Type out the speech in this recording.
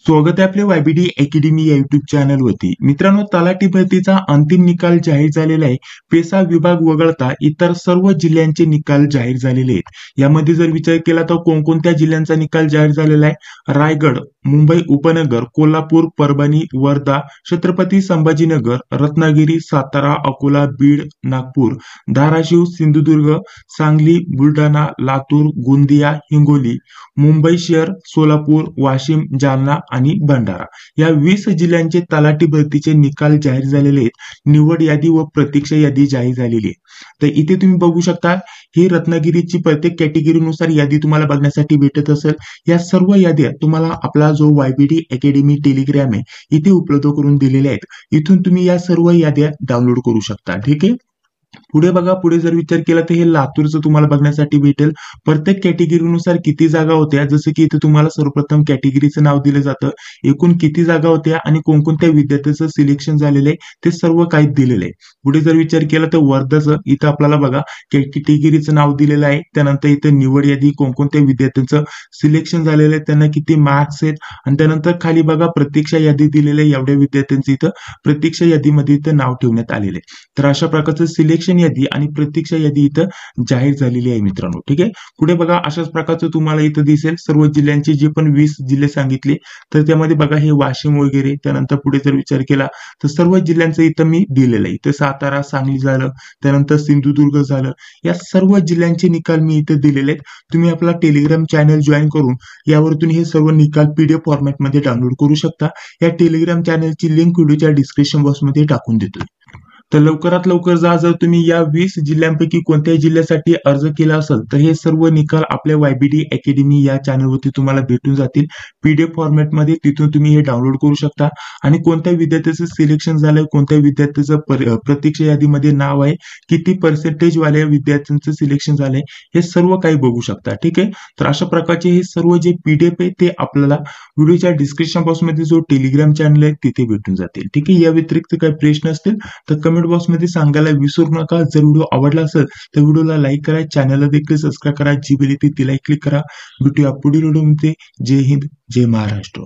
स्वागत आहे आपले वायबीडी अकॅडमी या युट्यूब चॅनल वरती। मित्रांनो, तलाठी भरतीचा अंतिम निकाल जाहीर झालेला आहे। पेसा विभाग वगळता इतर सर्व जिल्ह्यांचे निकाल जाहीर झालेले आहेत। यामध्ये जर विचार केला तर कोणकोणत्या जिल्ह्यांचा निकाल जाहीर झालेला आहे? रायगड, मुंबई उपनगर, कोल्हापूर, परभणी, वर्धा, छत्रपती संभाजीनगर, रत्नागिरी, सातारा, अकोला, बीड, नागपूर, धाराशिव, सिंधुदुर्ग, सांगली, बुलढाणा, लातूर, गोंदिया, हिंगोली, मुंबई शहर, सोलापूर, वाशिम, जालना आणि भंडारा या 20 जिल्ह्यांचे तलाठी भरतीचे निकाल जाहीर झालेले आहेत। निवड यादी व प्रतीक्षा यादी जाहीर झालेली आहे। तर इथे तुम्ही बघू शकता, ही रत्नागिरीची प्रत्येक कॅटेगरीनुसार यादी तुम्हाला बघण्यासाठी भेटत असेल। या सर्व याद्या तुम्हाला आपला जो वायबीडी अकॅडमी टेलिग्राम आहे इथे उपलब्ध करून दिलेल्या आहेत। इथून तुम्ही या सर्व याद्या डाउनलोड करू शकता। ठीक आहे। पुढे बघा, पुढे जर विचार केला तर हे लातूरचं तुम्हाला बघण्यासाठी भेटेल। प्रत्येक कॅटेगरीनुसार किती जागा होत्या, जसं की इथे तुम्हाला सर्वप्रथम कॅटेगरीचं नाव दिलं जातं, एकूण किती जागा होत्या आणि कोणकोणत्या विद्यार्थ्यांचं सिलेक्शन झालेलं आहे ते सर्व काही दिलेलं आहे। पुढे जर विचार केला तर वर्धाचं इथं आपल्याला बघा कॅटेगरीचं नाव दिलेलं आहे। त्यानंतर इथे निवड यादी, कोणकोणत्या विद्यार्थ्यांचं सिलेक्शन झालेलं आहे, त्यांना किती मार्क्स आहेत, आणि त्यानंतर खाली बघा प्रतीक्षा यादी दिलेली आहे। एवढ्या विद्यार्थ्यांचं इथं प्रतीक्षा यादीमध्ये इथं नाव ठेवण्यात आलेलं आहे। तर अशा प्रकारचं सिलेक्शन यादी आणि प्रतीक्षा यादी इथं जाहीर झालेली आहे मित्रांनो। ठीक आहे। पुढे बघा, अशाच प्रकारचं तुम्हाला इथं दिसेल सर्व जिल्ह्यांचे जे पण 20 जिल्हे सांगितले, तर त्यामध्ये बघा हे वाशिम वगैरे। त्यानंतर पुढे जर विचार केला तर सर्व जिल्ह्यांचं इथं मी दिलेलं आहे। इथं सातारा, सांगली झालं, त्यानंतर सिंधुदुर्ग झालं, या सर्व जिल्ह्यांचे निकाल मी इथे दिलेले आहेत। तुम्ही आपला टेलिग्राम चॅनल जॉईन करून यावरतून हे सर्व निकाल पीडीएफ फॉर्मॅटमध्ये डाउनलोड करू शकता। या टेलिग्राम चॅनलची लिंक व्हिडिओच्या डिस्क्रिप्शन बॉक्समध्ये टाकून देतो। तर लवकरात लवकर जा, जर तुम्ही या 20 जिल्ह्यांपैकी कोणत्याही जिल्ह्यासाठी अर्ज केला असेल तर हे सर्व निकाल आपल्या वायबीडी अकॅडमी या चॅनलवरती तुम्हाला भेटून जातील पीडीएफ फॉर्मॅटमध्ये। तिथून तुम्ही हे डाउनलोड करू शकता आणि कोणत्या विद्यार्थ्याचं सिलेक्शन झालंय, कोणत्या विद्यार्थ्याचं प्रतीक्षा यादीमध्ये नाव आहे, किती पर्सेंटेज वाल्या विद्यार्थ्यांचं सिलेक्शन झालंय, हे सर्व काही बघू शकता। ठीक आहे। तर अशा प्रकारचे हे सर्व जे पीडीएफ आहे ते आपल्याला व्हिडिओच्या डिस्क्रिप्शन बॉक्समध्ये जो टेलिग्राम चॅनल आहे तिथे भेटून जातील। ठीक आहे। या व्यतिरिक्त काही प्रश्न असतील तर कमेंट बॉक्स मध्ये सांगायला विसरू नका। जर व्हिडिओ आवडला असेल तर व्हिडिओला लाईक करा, चॅनलला देखील सबस्क्राइब करा, जी बेल येते तिला क्लिक करा। भेटूया पुढील व्हिडिओमध्ये। जय हिंद, जय महाराष्ट्र।